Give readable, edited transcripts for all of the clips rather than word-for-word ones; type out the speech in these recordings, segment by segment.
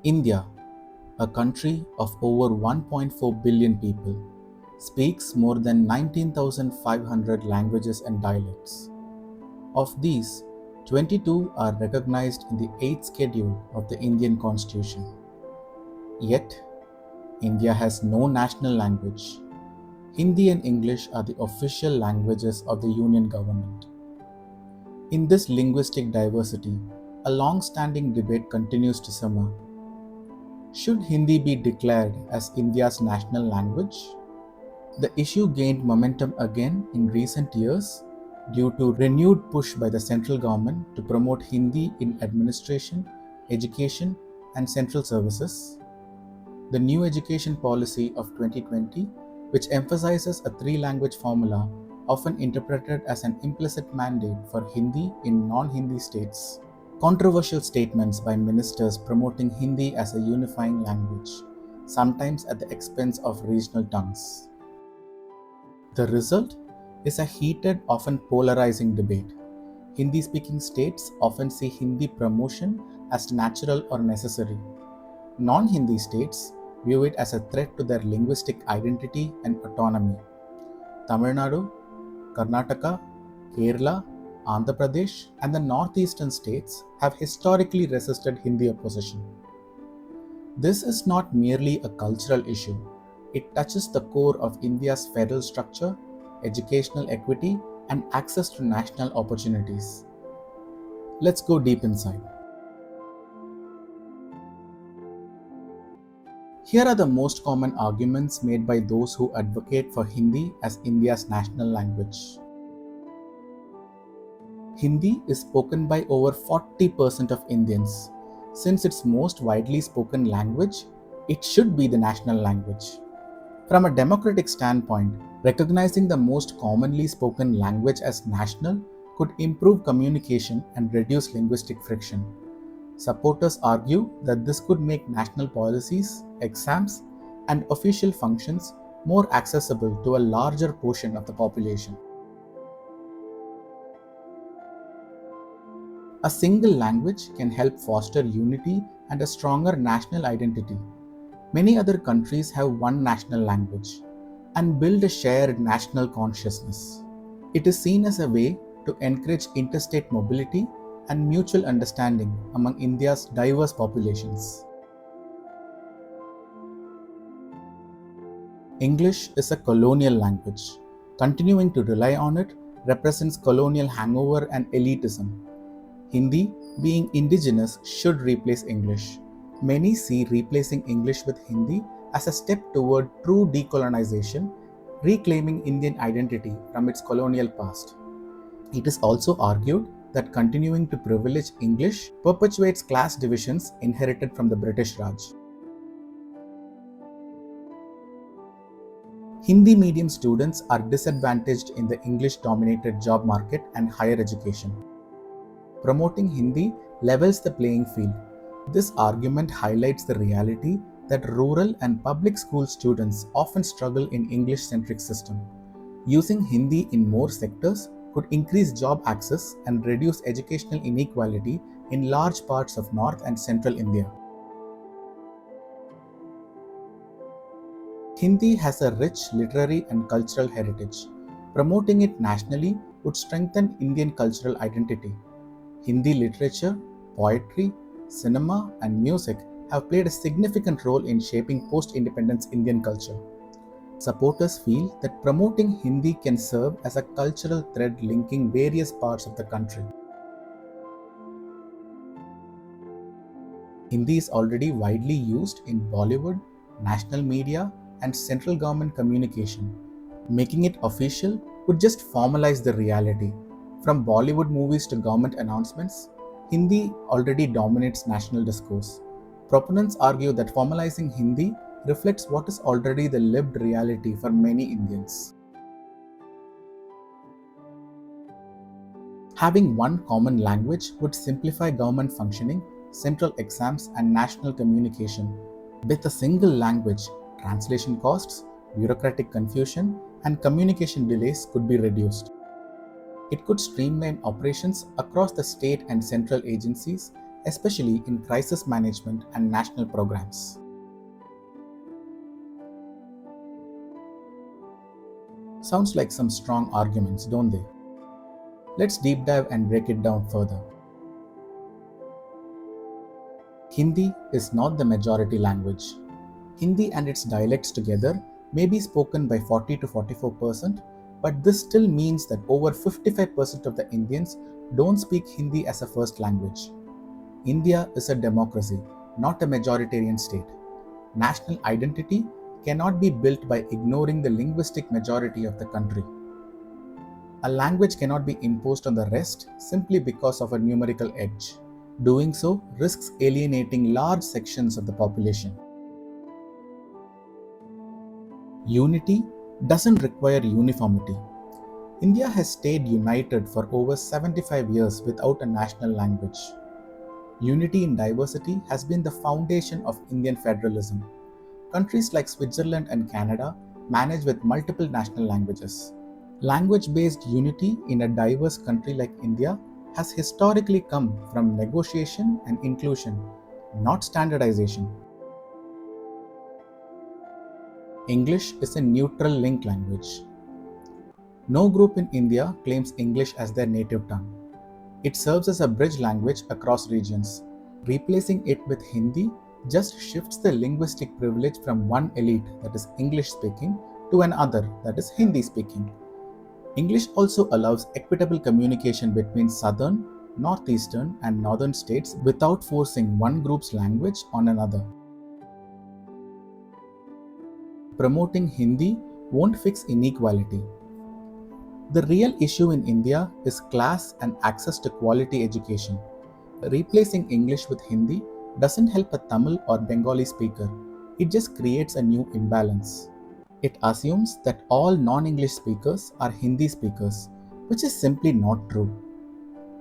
India, a country of over 1.4 billion people, speaks more than 19,500 languages and dialects. Of these, 22 are recognized in the 8th schedule of the Indian Constitution. Yet, India has no national language. Hindi and English are the official languages of the Union government. In this linguistic diversity, a long standing debate continues to simmer. Should Hindi be declared as India's national language? The issue gained momentum again in recent years due to renewed push by the central government to promote Hindi in administration, education, and central services. The new education policy of 2020, which emphasizes a three-language formula, often interpreted as an implicit mandate for Hindi in non-Hindi states. Controversial statements by ministers promoting Hindi as a unifying language, sometimes at the expense of regional tongues. The result is a heated, often polarizing debate. Hindi speaking states often see Hindi promotion as natural or necessary. Non Hindi states view it as a threat to their linguistic identity and autonomy. Tamil Nadu, Karnataka, Kerala, Andhra Pradesh, and the northeastern states have historically resisted Hindi opposition. This is not merely a cultural issue, it touches the core of India's federal structure, educational equity, and access to national opportunities. Let's go deep inside. Here are the most common arguments made by those who advocate for Hindi as India's national language. Hindi is spoken by over 40% of Indians. Since it's most widely spoken language, it should be the national language. From a democratic standpoint, recognizing the most commonly spoken language as national could improve communication and reduce linguistic friction. Supporters argue that this could make national policies, exams, and official functions more accessible to a larger portion of the population. A single language can help foster unity and a stronger national identity. Many other countries have one national language and build a shared national consciousness. It is seen as a way to encourage interstate mobility and mutual understanding among India's diverse populations. English is a colonial language. Continuing to rely on it represents colonial hangover and elitism. Hindi, being indigenous, should replace English. Many see replacing English with Hindi as a step toward true decolonization, reclaiming Indian identity from its colonial past. It is also argued that continuing to privilege English perpetuates class divisions inherited from the British Raj. Hindi medium students are disadvantaged in the English dominated job market and higher education. Promoting Hindi levels the playing field. This argument highlights the reality that rural and public school students often struggle in English-centric system. Using Hindi in more sectors could increase job access and reduce educational inequality in large parts of North and Central India. Hindi has a rich literary and cultural heritage. Promoting it nationally would strengthen Indian cultural identity. Hindi literature, poetry, cinema, and music have played a significant role in shaping post-independence Indian culture. Supporters feel that promoting Hindi can serve as a cultural thread linking various parts of the country. Hindi is already widely used in Bollywood, national media, and central government communication. Making it official would just formalize the reality. From Bollywood movies to government announcements, Hindi already dominates national discourse. Proponents argue that formalizing Hindi reflects what is already the lived reality for many Indians. Having one common language would simplify government functioning, central exams, and national communication. With a single language, translation costs, bureaucratic confusion, and communication delays could be reduced. It could streamline operations across the state and central agencies especially in crisis management and national programs. Sounds like some strong arguments, don't they? Let's deep dive and break it down further. Hindi is not the majority language. Hindi and its dialects together may be spoken by 40 to 44%, but this still means that over 55% of the Indians don't speak Hindi as a first language. India is a democracy, not a majoritarian state. National identity cannot be built by ignoring the linguistic majority of the country. A language cannot be imposed on the rest simply because of a numerical edge. Doing so risks alienating large sections of the population. Unity doesn't require uniformity. India has stayed united for over 75 years without a national language. Unity in diversity has been the foundation of Indian federalism. Countries like Switzerland and Canada manage with multiple national languages. Language-based unity in a diverse country like India has historically come from negotiation and inclusion, not standardization. English is a neutral link language. No group in India claims English as their native tongue. It serves as a bridge language across regions. Replacing it with Hindi just shifts the linguistic privilege from one elite, that is English speaking, to another, that is Hindi speaking. English also allows equitable communication between southern, northeastern, and northern states without forcing one group's language on another. Promoting Hindi won't fix inequality. The real issue in India is class and access to quality education. Replacing English with Hindi doesn't help a Tamil or Bengali speaker, it just creates a new imbalance. It assumes that all non-English speakers are Hindi speakers, which is simply not true.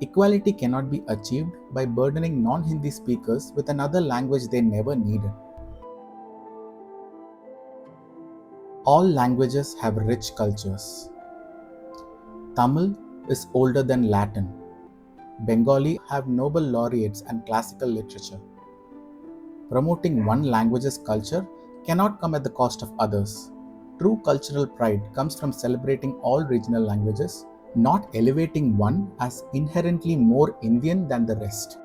Equality cannot be achieved by burdening non-Hindi speakers with another language they never needed. All languages have rich cultures. Tamil is older than Latin. Bengali have Nobel laureates and classical literature. Promoting one language's culture cannot come at the cost of others. True cultural pride comes from celebrating all regional languages, not elevating one as inherently more Indian than the rest.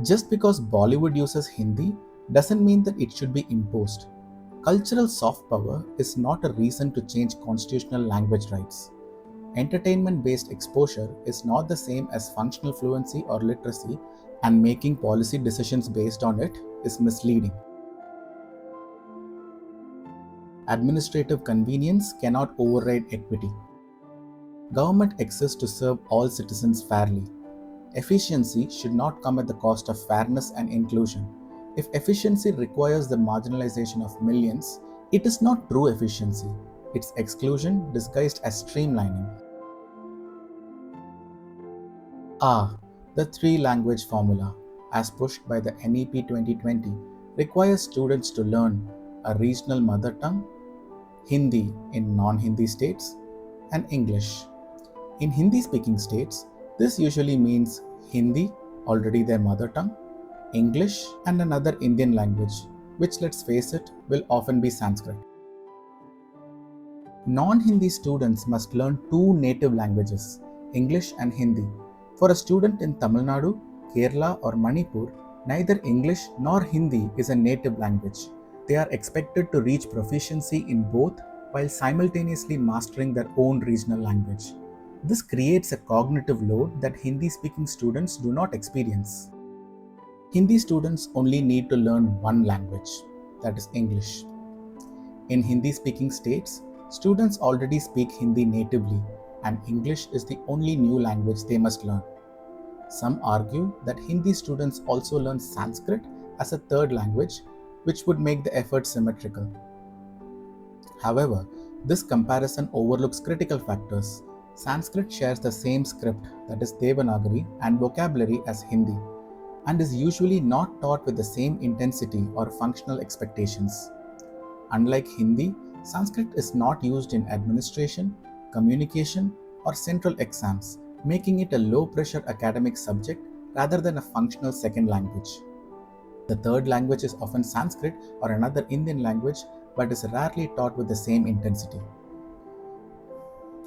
Just because Bollywood uses Hindi doesn't mean that it should be imposed. Cultural soft power is not a reason to change constitutional language rights. Entertainment-based exposure is not the same as functional fluency or literacy, and making policy decisions based on it is misleading. Administrative convenience cannot override equity. Government exists to serve all citizens fairly. Efficiency should not come at the cost of fairness and inclusion. If efficiency requires the marginalization of millions, it is not true efficiency. It's exclusion disguised as streamlining. The three-language formula, as pushed by the NEP 2020, requires students to learn a regional mother tongue, Hindi in non-Hindi states, and English. In Hindi-speaking states, this usually means Hindi, already their mother tongue, English, and another Indian language, which, let's face it, will often be Sanskrit. Non-Hindi students must learn two native languages, English and Hindi. For a student in Tamil Nadu, Kerala, or Manipur, neither English nor Hindi is a native language. They are expected to reach proficiency in both while simultaneously mastering their own regional language. This creates a cognitive load that Hindi-speaking students do not experience. Hindi students only need to learn one language, that is English. In Hindi-speaking states, students already speak Hindi natively, and English is the only new language they must learn. Some argue that Hindi students also learn Sanskrit as a third language, which would make the effort symmetrical. However, this comparison overlooks critical factors. Sanskrit shares the same script, that is Devanagari, and vocabulary as Hindi, and is usually not taught with the same intensity or functional expectations. Unlike Hindi, Sanskrit is not used in administration, communication, or central exams, making it a low-pressure academic subject rather than a functional second language. The third language is often Sanskrit or another Indian language, but is rarely taught with the same intensity.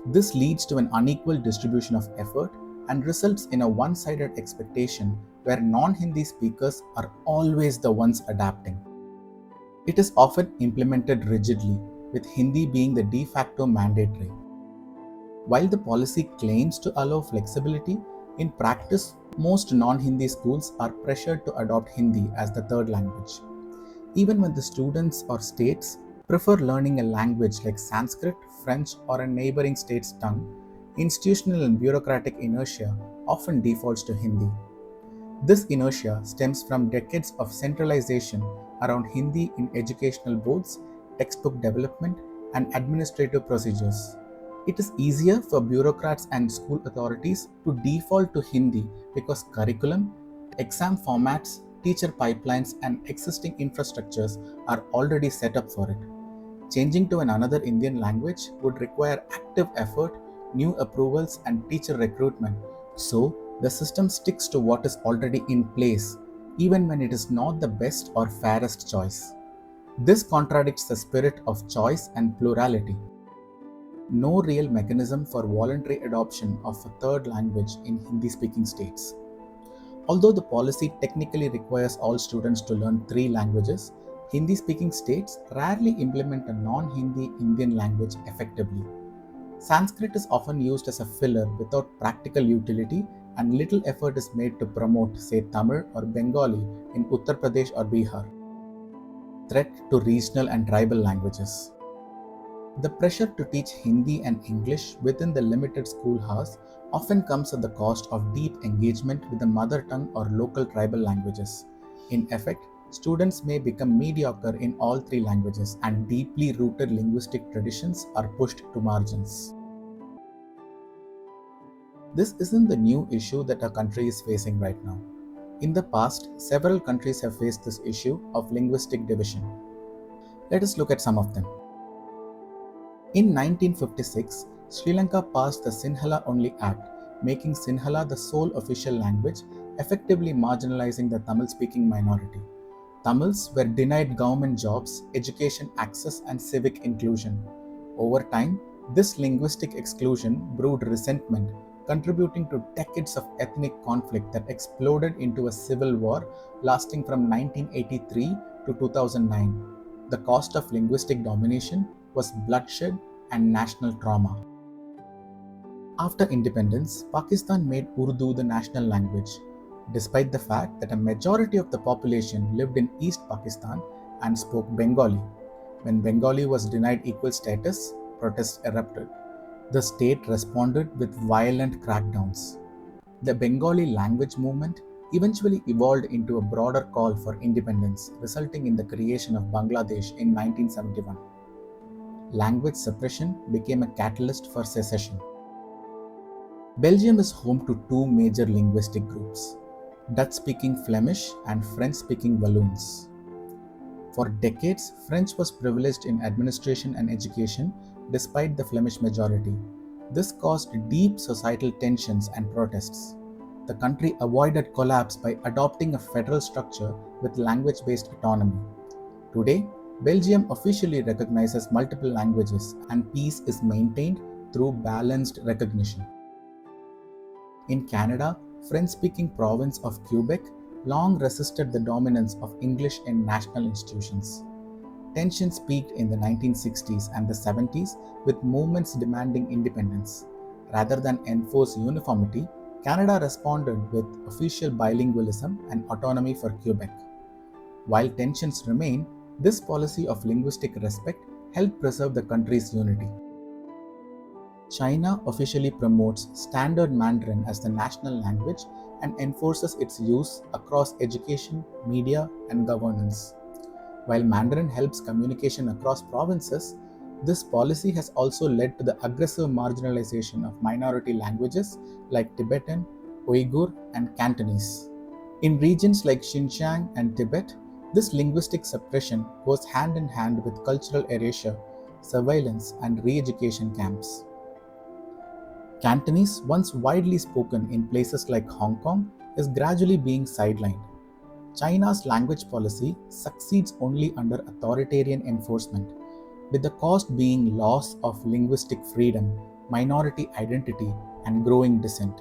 This leads to an unequal distribution of effort and results in a one-sided expectation where non-Hindi speakers are always the ones adapting. It is often implemented rigidly, with Hindi being the de facto mandatory. While the policy claims to allow flexibility, in practice, most non-Hindi schools are pressured to adopt Hindi as the third language. Even when the students or states prefer learning a language like Sanskrit, French, or a neighboring state's tongue, institutional and bureaucratic inertia often defaults to Hindi. This inertia stems from decades of centralization around Hindi in educational boards, textbook development, and administrative procedures. It is easier for bureaucrats and school authorities to default to Hindi because curriculum, exam formats, teacher pipelines, and existing infrastructures are already set up for it. Changing to another Indian language would require active effort, new approvals, and teacher recruitment. So, the system sticks to what is already in place, even when it is not the best or fairest choice. This contradicts the spirit of choice and plurality. No real mechanism for voluntary adoption of a third language in Hindi speaking states. Although the policy technically requires all students to learn three languages, Hindi speaking states rarely implement a non Hindi Indian language effectively. Sanskrit is often used as a filler without practical utility, and little effort is made to promote, say, Tamil or Bengali in Uttar Pradesh or Bihar. Threat to regional and tribal languages. The pressure to teach Hindi and English within the limited school hours often comes at the cost of deep engagement with the mother tongue or local tribal languages. In effect, students may become mediocre in all three languages, and deeply rooted linguistic traditions are pushed to margins. This isn't the new issue that our country is facing right now. In the past, several countries have faced this issue of linguistic division. Let us look at some of them. In 1956, Sri Lanka passed the Sinhala Only Act, making Sinhala the sole official language, effectively marginalizing the Tamil-speaking minority. Tamils were denied government jobs, education access, and civic inclusion. Over time, this linguistic exclusion brewed resentment, contributing to decades of ethnic conflict that exploded into a civil war lasting from 1983 to 2009. The cost of linguistic domination was bloodshed and national trauma. After independence, Pakistan made Urdu the national language, despite the fact that a majority of the population lived in East Pakistan and spoke Bengali. When Bengali was denied equal status, protests erupted. The state responded with violent crackdowns. The Bengali language movement eventually evolved into a broader call for independence, resulting in the creation of Bangladesh in 1971. Language suppression became a catalyst for secession. Belgium is home to two major linguistic groups, Dutch-speaking Flemish and French-speaking Walloons. For decades, French was privileged in administration and education despite the Flemish majority. This caused deep societal tensions and protests. The country avoided collapse by adopting a federal structure with language-based autonomy. Today, Belgium officially recognizes multiple languages, and peace is maintained through balanced recognition. In Canada, French-speaking province of Quebec long resisted the dominance of English in national institutions. Tensions peaked in the 1960s and the 70s with movements demanding independence. Rather than enforce uniformity, Canada responded with official bilingualism and autonomy for Quebec. While tensions remain, this policy of linguistic respect helped preserve the country's unity. China officially promotes Standard Mandarin as the national language and enforces its use across education, media, and governance. While Mandarin helps communication across provinces, this policy has also led to the aggressive marginalization of minority languages like Tibetan, Uyghur, and Cantonese. In regions like Xinjiang and Tibet, this linguistic suppression goes hand in hand with cultural erasure, surveillance, and re education camps. Cantonese, once widely spoken in places like Hong Kong, is gradually being sidelined. China's language policy succeeds only under authoritarian enforcement, with the cost being loss of linguistic freedom, minority identity, and growing dissent.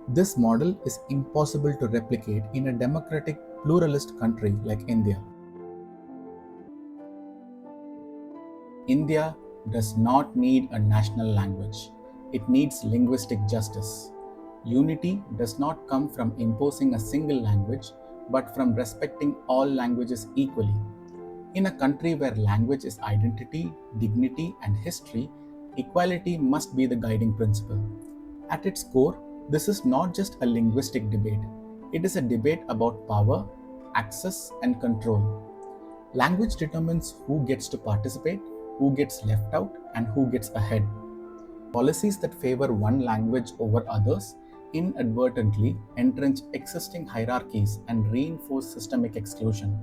This model is impossible to replicate in a democratic, pluralist country like India. India does not need a national language, it needs linguistic justice. Unity does not come from imposing a single language, but from respecting all languages equally. In a country where language is identity, dignity, and history, equality must be the guiding principle. At its core, this is not just a linguistic debate, it is a debate about power, access, and control. Language determines who gets to participate, who gets left out, and who gets ahead. Policies that favor one language over others inadvertently entrench existing hierarchies and reinforce systemic exclusion.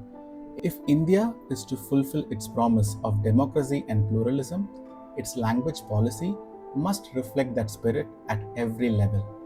If India is to fulfill its promise of democracy and pluralism, its language policy must reflect that spirit at every level.